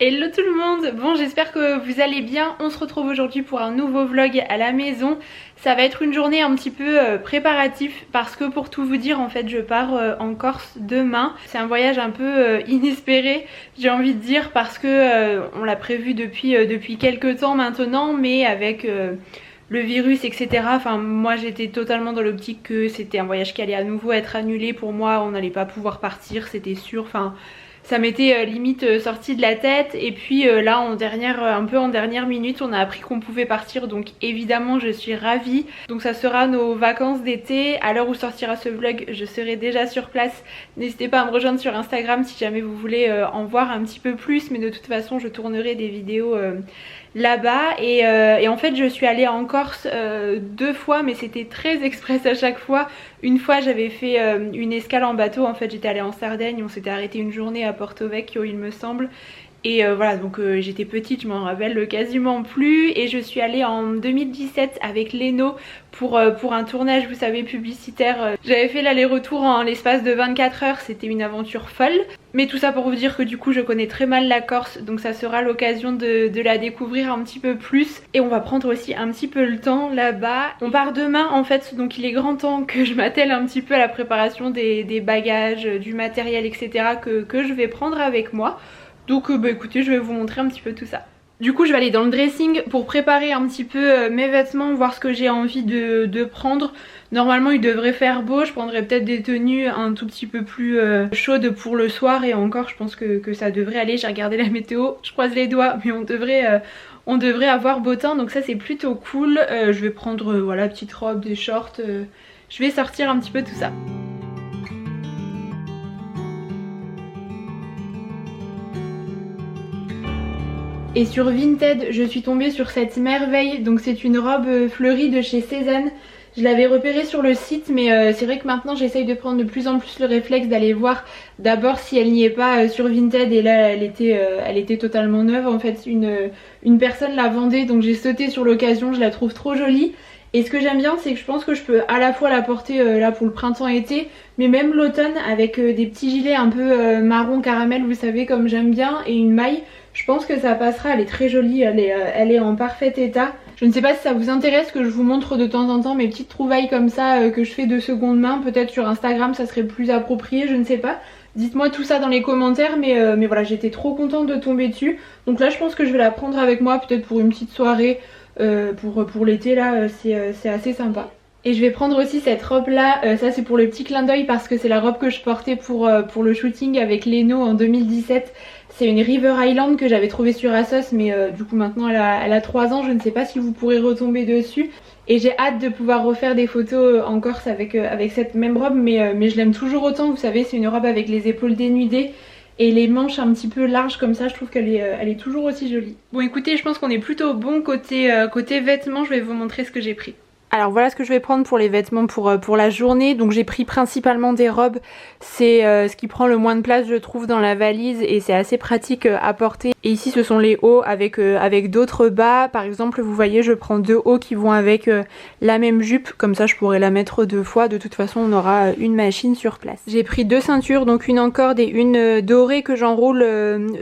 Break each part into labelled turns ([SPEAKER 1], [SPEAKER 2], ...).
[SPEAKER 1] Hello tout le monde, bon j'espère que vous allez bien. On se retrouve aujourd'hui pour un nouveau vlog à la maison. Ça va être une journée un petit peu préparatif parce que pour tout vous dire en fait je pars en Corse demain. C'est un voyage un peu inespéré j'ai envie de dire parce que on l'a prévu depuis quelques temps maintenant, mais avec le virus etc. Enfin moi j'étais totalement dans l'optique que c'était un voyage qui allait à nouveau être annulé pour moi, on n'allait pas pouvoir partir, c'était sûr. Enfin ça m'était limite sorti de la tête et puis là un peu en dernière minute on a appris qu'on pouvait partir, donc évidemment je suis ravie. Donc ça sera nos vacances d'été. À l'heure où sortira ce vlog je serai déjà sur place. N'hésitez pas à me rejoindre sur Instagram si jamais vous voulez en voir un petit peu plus, mais de toute façon je tournerai des vidéos là-bas et en fait je suis allée en Corse 2 fois, mais c'était très express à chaque fois. Une fois j'avais fait une escale en bateau, en fait j'étais allée en Sardaigne, on s'était arrêté une journée à Porto Vecchio il me semble. Et voilà, donc j'étais petite, je m'en rappelle quasiment plus. Et je suis allée en 2017 avec Leno pour un tournage, vous savez, publicitaire. J'avais fait l'aller-retour en l'espace de 24 heures, c'était une aventure folle. Mais tout ça pour vous dire que du coup je connais très mal la Corse, donc ça sera l'occasion de la découvrir un petit peu plus. Et on va prendre aussi un petit peu le temps là-bas. On part demain en fait, donc il est grand temps que je m'attelle un petit peu à la préparation des bagages, du matériel etc. que je vais prendre avec moi. Donc écoutez, je vais vous montrer un petit peu tout ça. Du coup je vais aller dans le dressing pour préparer un petit peu mes vêtements, voir ce que j'ai envie de prendre. Normalement il devrait faire beau, je prendrai peut-être des tenues un tout petit peu plus chaudes pour le soir, et encore je pense que ça devrait aller. J'ai regardé la météo, je croise les doigts, mais on devrait avoir beau temps, donc ça c'est plutôt cool. Je vais prendre voilà, petite robe, des shorts, je vais sortir un petit peu tout ça. Et sur Vinted je suis tombée sur cette merveille, donc c'est une robe fleurie de chez Cézanne. Je l'avais repérée sur le site, mais c'est vrai que maintenant j'essaye de prendre de plus en plus le réflexe d'aller voir d'abord si elle n'y est pas sur Vinted, et là elle était totalement neuve en fait. Une personne la vendait, donc j'ai sauté sur l'occasion, je la trouve trop jolie. Et ce que j'aime bien c'est que je pense que je peux à la fois la porter là pour le printemps-été, mais même l'automne avec des petits gilets un peu marron caramel, vous savez, comme j'aime bien, et une maille. Je pense que ça passera, elle est très jolie, elle est en parfait état. Je ne sais pas si ça vous intéresse que je vous montre de temps en temps mes petites trouvailles comme ça que je fais de seconde main. Peut-être sur Instagram ça serait plus approprié, je ne sais pas. Dites-moi tout ça dans les commentaires, mais voilà, j'étais trop contente de tomber dessus. Donc là je pense que je vais la prendre avec moi, peut-être pour une petite soirée, pour l'été là, c'est assez sympa. Et je vais prendre aussi cette robe là, ça c'est pour le petit clin d'œil parce que c'est la robe que je portais pour le shooting avec Leno en 2017. C'est une River Island que j'avais trouvée sur Asos, mais du coup maintenant elle a 3 ans, je ne sais pas si vous pourrez retomber dessus. Et j'ai hâte de pouvoir refaire des photos en Corse avec cette même robe, mais je l'aime toujours autant, vous savez, c'est une robe avec les épaules dénudées et les manches un petit peu larges comme ça, je trouve qu'elle est toujours aussi jolie. Bon écoutez, je pense qu'on est plutôt bon côté vêtements, je vais vous montrer ce que j'ai pris. Alors voilà ce que je vais prendre pour les vêtements pour la journée. Donc j'ai pris principalement des robes, c'est ce qui prend le moins de place je trouve dans la valise, et c'est assez pratique à porter. Et ici ce sont les hauts avec d'autres bas. Par exemple vous voyez je prends 2 hauts qui vont avec la même jupe, comme ça je pourrais la mettre 2 fois. De toute façon on aura une machine sur place. J'ai pris 2 ceintures, donc une en corde et une dorée que j'enroule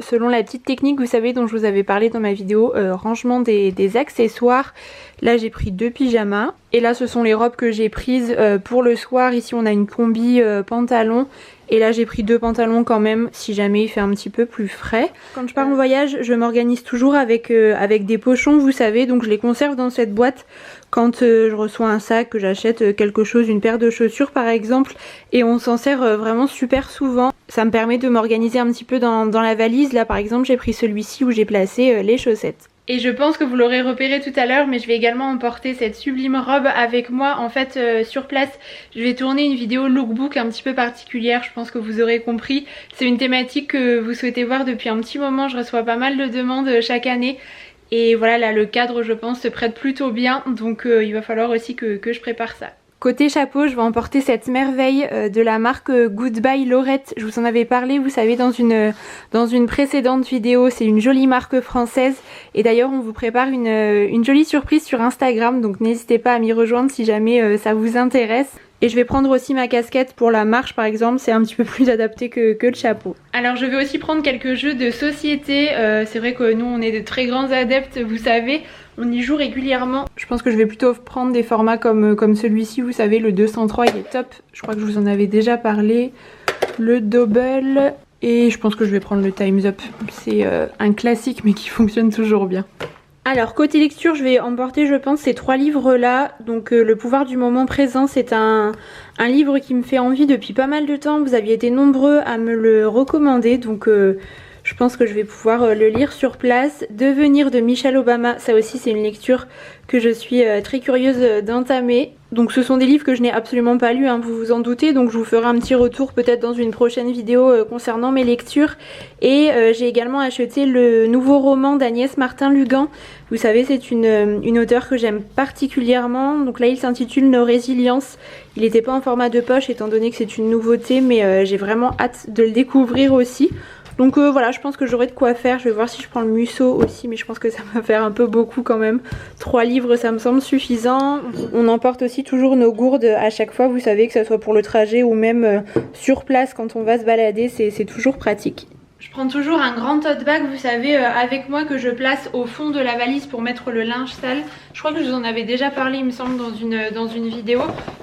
[SPEAKER 1] selon la petite technique vous savez dont je vous avais parlé dans ma vidéo rangement des accessoires. Là j'ai pris 2 pyjamas. Et là ce sont les robes que j'ai prises pour le soir. Ici on a une combi pantalon. Et là j'ai pris 2 pantalons quand même si jamais il fait un petit peu plus frais. Quand je pars en voyage je m'organise toujours avec des pochons vous savez. Donc je les conserve dans cette boîte quand je reçois un sac, que j'achète quelque chose, une paire de chaussures par exemple. Et on s'en sert vraiment super souvent. Ça me permet de m'organiser un petit peu dans la valise. Là par exemple j'ai pris celui-ci où j'ai placé les chaussettes. Et je pense que vous l'aurez repéré tout à l'heure, mais je vais également emporter cette sublime robe avec moi. En fait sur place je vais tourner une vidéo lookbook un petit peu particulière, je pense que vous aurez compris. C'est une thématique que vous souhaitez voir depuis un petit moment, je reçois pas mal de demandes chaque année. Et voilà, là le cadre je pense se prête plutôt bien, donc il va falloir aussi que je prépare ça. Côté chapeau, je vais emporter cette merveille de la marque Goodbye Lorette. Je vous en avais parlé, vous savez, dans une précédente vidéo. C'est une jolie marque française. Et d'ailleurs, on vous prépare une jolie surprise sur Instagram. Donc n'hésitez pas à m'y rejoindre si jamais ça vous intéresse. Et je vais prendre aussi ma casquette pour la marche par exemple, c'est un petit peu plus adapté que le chapeau. Alors je vais aussi prendre quelques jeux de société, c'est vrai que nous on est de très grands adeptes, vous savez, on y joue régulièrement. Je pense que je vais plutôt prendre des formats comme celui-ci, vous savez, le 203 il est top, je crois que je vous en avais déjà parlé. Le double et je pense que je vais prendre le Time's Up, c'est un classique mais qui fonctionne toujours bien. Alors côté lecture je vais emporter je pense ces 3 livres là, donc Le pouvoir du moment présent, c'est un livre qui me fait envie depuis pas mal de temps, vous aviez été nombreux à me le recommander, donc je pense que je vais pouvoir le lire sur place. Devenir de Michelle Obama, ça aussi c'est une lecture que je suis très curieuse d'entamer. Donc ce sont des livres que je n'ai absolument pas lus, hein, vous vous en doutez, donc je vous ferai un petit retour peut-être dans une prochaine vidéo concernant mes lectures. Et j'ai également acheté le nouveau roman d'Agnès Martin-Lugan. Vous savez, c'est une auteure que j'aime particulièrement, donc là il s'intitule Nos résiliences. Il n'était pas en format de poche étant donné que c'est une nouveauté, mais j'ai vraiment hâte de le découvrir aussi. Donc voilà, je pense que j'aurai de quoi faire. Je vais voir si je prends le Musso aussi, mais je pense que ça va faire un peu beaucoup quand même. 3 livres, ça me semble suffisant. On emporte aussi toujours nos gourdes à chaque fois, vous savez, que ce soit pour le trajet ou même sur place quand on va se balader, c'est toujours pratique. Je prends toujours un grand tote bag, vous savez, avec moi que je place au fond de la valise pour mettre le linge sale. Je crois que je vous en avais déjà parlé, il me semble, dans une vidéo.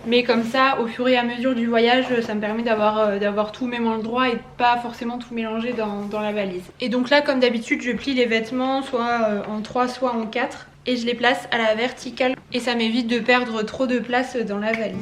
[SPEAKER 1] Mais comme ça, au fur et à mesure du voyage, ça me permet d'avoir tout au même endroit et pas forcément tout mélanger dans la valise. Et donc là, comme d'habitude, je plie les vêtements soit en 3, soit en 4. Et je les place à la verticale. Et ça m'évite de perdre trop de place dans la valise.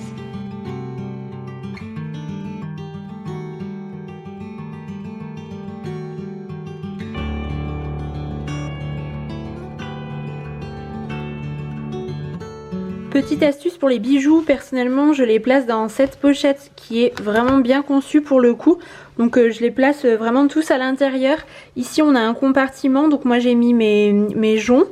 [SPEAKER 1] Petite astuce pour les bijoux, personnellement je les place dans cette pochette qui est vraiment bien conçue pour le coup. Donc je les place vraiment tous à l'intérieur. Ici on a un compartiment, donc moi j'ai mis mes joncs.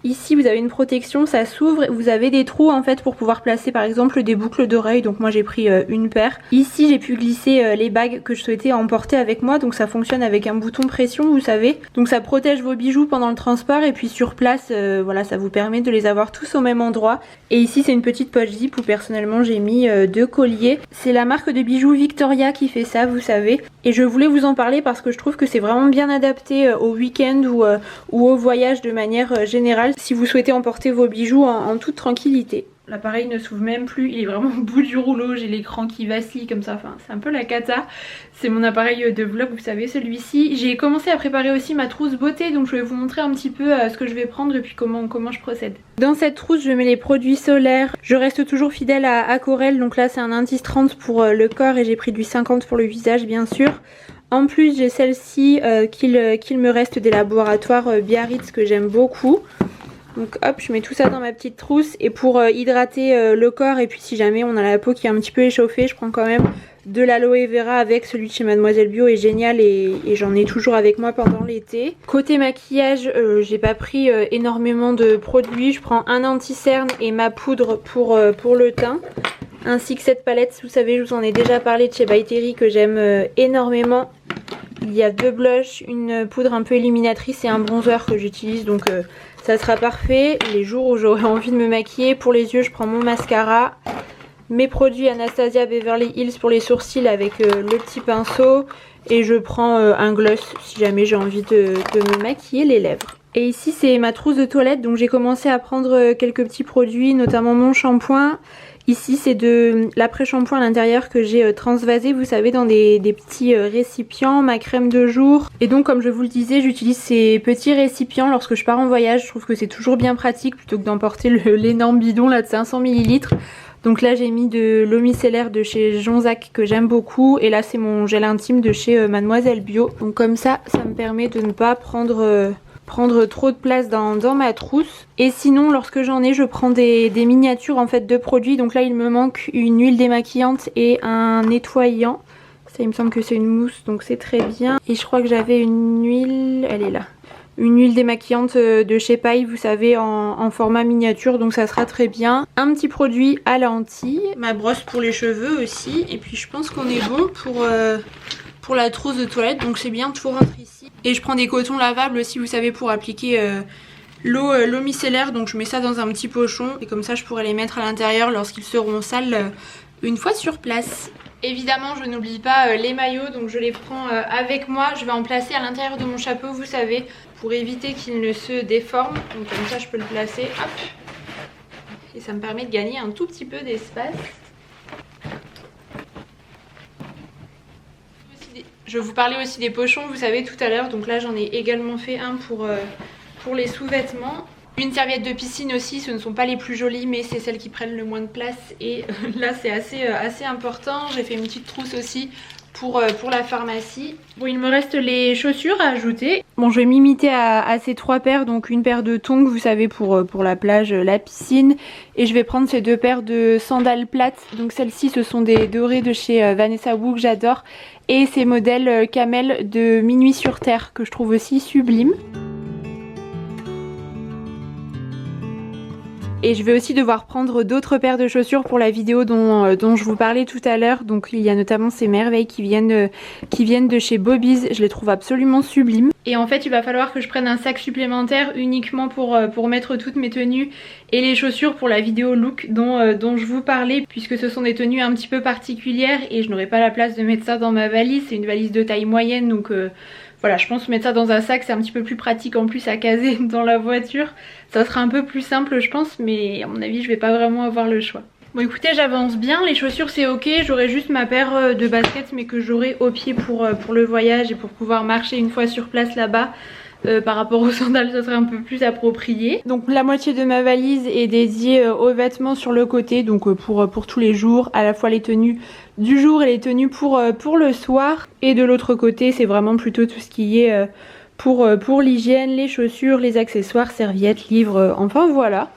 [SPEAKER 1] Ici vous avez une protection, ça s'ouvre, vous avez des trous en fait pour pouvoir placer par exemple des boucles d'oreilles, donc moi j'ai pris une paire. Ici j'ai pu glisser les bagues que je souhaitais emporter avec moi, donc ça fonctionne avec un bouton pression vous savez. Donc ça protège vos bijoux pendant le transport et puis sur place voilà, ça vous permet de les avoir tous au même endroit. Et ici c'est une petite poche zip où personnellement j'ai mis 2 colliers. C'est la marque de bijoux Victoria qui fait ça vous savez. Et je voulais vous en parler parce que je trouve que c'est vraiment bien adapté au week-end ou au voyage de manière générale. Si vous souhaitez emporter vos bijoux en toute tranquillité. L'appareil ne s'ouvre même plus, il est vraiment au bout du rouleau, j'ai l'écran qui vacille comme ça, enfin c'est un peu la cata. C'est mon appareil de vlog, vous savez, celui-ci. J'ai commencé à préparer aussi ma trousse beauté, donc je vais vous montrer un petit peu ce que je vais prendre et puis comment je procède. Dans cette trousse, je mets les produits solaires. Je reste toujours fidèle à Corelle, donc là c'est un indice 30 pour le corps et j'ai pris du 50 pour le visage bien sûr. En plus j'ai celle-ci qu'il me reste des laboratoires Biarritz que j'aime beaucoup. Donc hop, je mets tout ça dans ma petite trousse et pour hydrater le corps et puis si jamais on a la peau qui est un petit peu échauffée, je prends quand même de l'aloe vera avec. Celui de chez Mademoiselle Bio est génial et j'en ai toujours avec moi pendant l'été. Côté maquillage, j'ai pas pris énormément de produits. Je prends un anti-cerne et ma poudre pour le teint. Ainsi que cette palette, vous savez, je vous en ai déjà parlé de chez By Terry que j'aime énormément. Il y a 2 blushs, une poudre un peu illuminatrice et un bronzer que j'utilise donc ça sera parfait les jours où j'aurai envie de me maquiller. Pour les yeux, je prends mon mascara, mes produits Anastasia Beverly Hills pour les sourcils avec le petit pinceau et je prends un gloss si jamais j'ai envie de me maquiller les lèvres. Et ici c'est ma trousse de toilette, donc j'ai commencé à prendre quelques petits produits, notamment mon shampoing. Ici c'est de l'après-shampoing à l'intérieur que j'ai transvasé, vous savez, dans des petits récipients, ma crème de jour. Et donc comme je vous le disais, j'utilise ces petits récipients lorsque je pars en voyage. Je trouve que c'est toujours bien pratique plutôt que d'emporter l'énorme bidon là de 500 ml. Donc là j'ai mis de l'eau micellaire de chez Jonzac que j'aime beaucoup. Et là c'est mon gel intime de chez Mademoiselle Bio. Donc comme ça me permet de ne pas prendre trop de place dans ma trousse. Et sinon lorsque j'en ai, je prends des miniatures en fait de produits. Donc là il me manque une huile démaquillante et un nettoyant. Ça il me semble que c'est une mousse donc c'est très bien. Et je crois que j'avais une huile, elle est là. Une huile démaquillante de chez Paille, vous savez, en format miniature, donc ça sera très bien. Un petit produit à lentilles, ma brosse pour les cheveux aussi. Et puis je pense qu'on est bon pour la trousse de toilette, donc c'est bien, tout rentre ici. Et je prends des cotons lavables aussi, vous savez, pour appliquer l'eau micellaire, donc je mets ça dans un petit pochon et comme ça je pourrai les mettre à l'intérieur lorsqu'ils seront sales une fois sur place. Évidemment je n'oublie pas les maillots, donc je les prends avec moi. Je vais en placer à l'intérieur de mon chapeau, vous savez, pour éviter qu'il ne se déforme. Donc comme ça je peux le placer, hop. Et ça me permet de gagner un tout petit peu d'espace. Je vous parlais aussi des pochons, vous savez, tout à l'heure. Donc là j'en ai également fait un pour les sous-vêtements. Une serviette de piscine aussi, ce ne sont pas les plus jolies mais c'est celles qui prennent le moins de place et là c'est assez important. J'ai fait une petite trousse aussi pour la pharmacie. Bon, il me reste les chaussures à ajouter. Bon, je vais m'imiter à ces 3 paires, donc une paire de tongs, vous savez, pour la plage, la piscine, et je vais prendre ces 2 paires de sandales plates. Donc celles-ci ce sont des dorées de chez Vanessa Wu que j'adore, et ces modèles camel de Minuit sur Terre que je trouve aussi sublimes. Et je vais aussi devoir prendre d'autres paires de chaussures pour la vidéo dont je vous parlais tout à l'heure. Donc il y a notamment ces merveilles qui viennent de chez Bobby's. Je les trouve absolument sublimes. Et en fait il va falloir que je prenne un sac supplémentaire uniquement pour mettre toutes mes tenues et les chaussures pour la vidéo look dont je vous parlais. Puisque ce sont des tenues un petit peu particulières et je n'aurai pas la place de mettre ça dans ma valise. C'est une valise de taille moyenne, donc... voilà, je pense mettre ça dans un sac, c'est un petit peu plus pratique en plus à caser dans la voiture. Ça sera un peu plus simple je pense, mais à mon avis je vais pas vraiment avoir le choix. Bon écoutez, j'avance bien, les chaussures c'est ok, j'aurai juste ma paire de baskets mais que j'aurai au pied pour le voyage et pour pouvoir marcher une fois sur place là-bas. Par rapport aux sandales ça serait un peu plus approprié. Donc la moitié de ma valise est dédiée aux vêtements sur le côté, donc pour tous les jours, à la fois les tenues du jour et les tenues pour le soir. Et de l'autre côté c'est vraiment plutôt tout ce qui est pour l'hygiène, les chaussures, les accessoires, serviettes, livres, enfin voilà.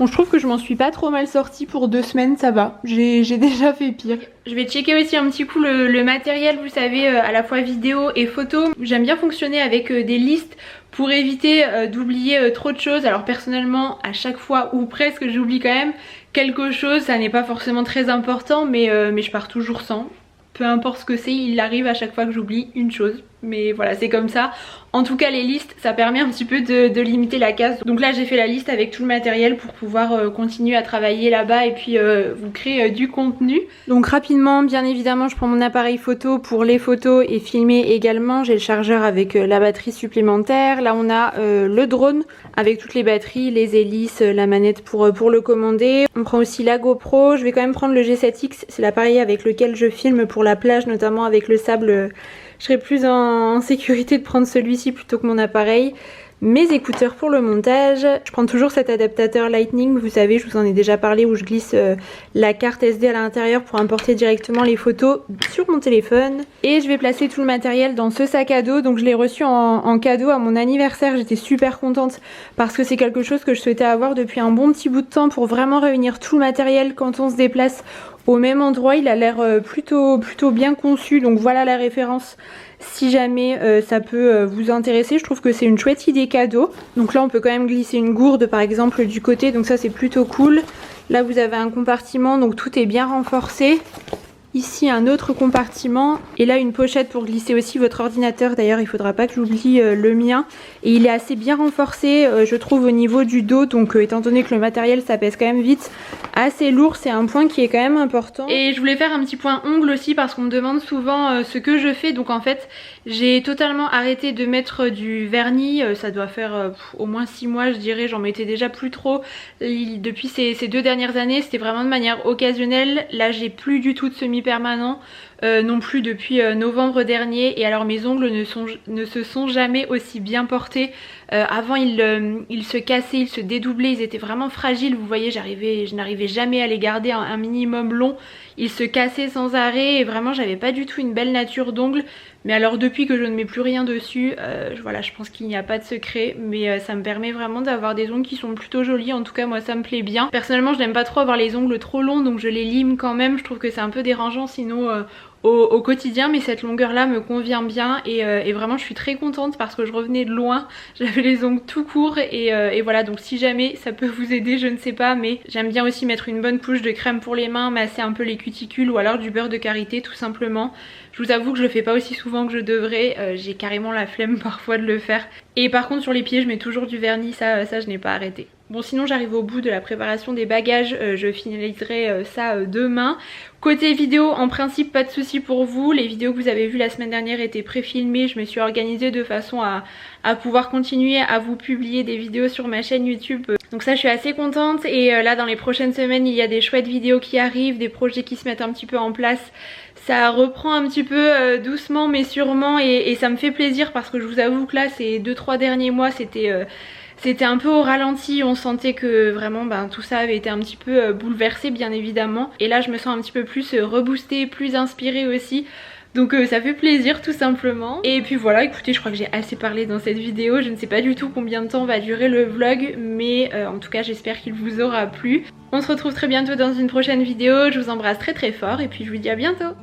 [SPEAKER 1] Bon, je trouve que je m'en suis pas trop mal sortie pour 2 semaines, ça va. J'ai déjà fait pire. Je vais checker aussi un petit coup le matériel, vous savez, à la fois vidéo et photo. J'aime bien fonctionner avec des listes pour éviter d'oublier trop de choses. Alors personnellement, à chaque fois ou presque, j'oublie quand même quelque chose. Ça n'est pas forcément très important, mais je pars toujours sans. Peu importe ce que c'est, il arrive à chaque fois que j'oublie une chose. Mais voilà, c'est comme ça. En tout cas les listes, ça permet un petit peu de limiter la casse. Donc là j'ai fait la liste avec tout le matériel pour pouvoir continuer à travailler là-bas et puis vous créer du contenu. Donc rapidement, bien évidemment, je prends mon appareil photo pour les photos et filmer également. J'ai le chargeur avec la batterie supplémentaire. Là on a le drone avec toutes les batteries, les hélices, la manette pour le commander. On prend aussi la GoPro. Je vais quand même prendre le G7X, c'est l'appareil avec lequel je filme pour la plage, notamment avec le sable. Je serai plus en sécurité de prendre celui-ci plutôt que mon appareil. Mes écouteurs pour le montage. Je prends toujours cet adaptateur Lightning, vous savez, je vous en ai déjà parlé, où je glisse la carte SD à l'intérieur pour importer directement les photos sur mon téléphone. Et je vais placer tout le matériel dans ce sac à dos. Donc je l'ai reçu en cadeau à mon anniversaire. J'étais super contente parce que c'est quelque chose que je souhaitais avoir depuis un bon petit bout de temps pour vraiment réunir tout le matériel quand on se déplace au même endroit. Il a l'air plutôt bien conçu, donc voilà la référence si jamais ça peut vous intéresser. Je trouve que c'est une chouette idée cadeau. Donc là on peut quand même glisser une gourde par exemple du côté, donc ça c'est plutôt cool. Là vous avez un compartiment, donc tout est bien renforcé. Ici un autre compartiment et là une pochette pour glisser aussi votre ordinateur. D'ailleurs il faudra pas que j'oublie le mien. Et il est assez bien renforcé je trouve au niveau du dos. Donc étant donné que le matériel ça pèse quand même vite assez lourd, c'est un point qui est quand même important. Et je voulais faire un petit point ongle aussi parce qu'on me demande souvent ce que je fais. Donc en fait j'ai totalement arrêté de mettre du vernis. Ça doit faire au moins 6 mois je dirais. J'en mettais déjà plus trop. Depuis ces 2 dernières années c'était vraiment de manière occasionnelle. Là j'ai plus du tout de semi-permanent non plus depuis novembre dernier. Et alors mes ongles ne se sont jamais aussi bien portés. Avant ils se cassaient, ils se dédoublaient, ils étaient vraiment fragiles. Vous voyez, je n'arrivais jamais à les garder un minimum long. Ils se cassaient sans arrêt et vraiment j'avais pas du tout une belle nature d'ongles. Mais alors depuis que je ne mets plus rien dessus, voilà, je pense qu'il n'y a pas de secret. Mais ça me permet vraiment d'avoir des ongles qui sont plutôt jolis. En tout cas moi ça me plaît bien. Personnellement je n'aime pas trop avoir les ongles trop longs, donc je les lime quand même. Je trouve que c'est un peu dérangeant sinon au quotidien, mais cette longueur là me convient bien et vraiment je suis très contente parce que je revenais de loin, j'avais les ongles tout courts et voilà. Donc si jamais ça peut vous aider, je ne sais pas, mais j'aime bien aussi mettre une bonne couche de crème pour les mains, masser un peu les cuticules ou alors du beurre de karité tout simplement. Je vous avoue que je le fais pas aussi souvent que je devrais, j'ai carrément la flemme parfois de le faire. Et par contre sur les pieds je mets toujours du vernis, ça je n'ai pas arrêté. Bon sinon j'arrive au bout de la préparation des bagages, je finaliserai ça demain. Côté vidéo, en principe pas de soucis pour vous, les vidéos que vous avez vues la semaine dernière étaient pré-filmées, je me suis organisée de façon à pouvoir continuer à vous publier des vidéos sur ma chaîne YouTube. Donc ça je suis assez contente et là dans les prochaines semaines il y a des chouettes vidéos qui arrivent, des projets qui se mettent un petit peu en place. Ça reprend un petit peu doucement mais sûrement et ça me fait plaisir parce que je vous avoue que là ces 2-3 derniers mois c'était un peu au ralenti, on sentait que vraiment tout ça avait été un petit peu bouleversé bien évidemment. Et là je me sens un petit peu plus reboostée, plus inspirée aussi. Donc ça fait plaisir tout simplement. Et puis voilà, écoutez, je crois que j'ai assez parlé dans cette vidéo. Je ne sais pas du tout combien de temps va durer le vlog, mais en tout cas j'espère qu'il vous aura plu. On se retrouve très bientôt dans une prochaine vidéo. Je vous embrasse très très fort et puis je vous dis à bientôt.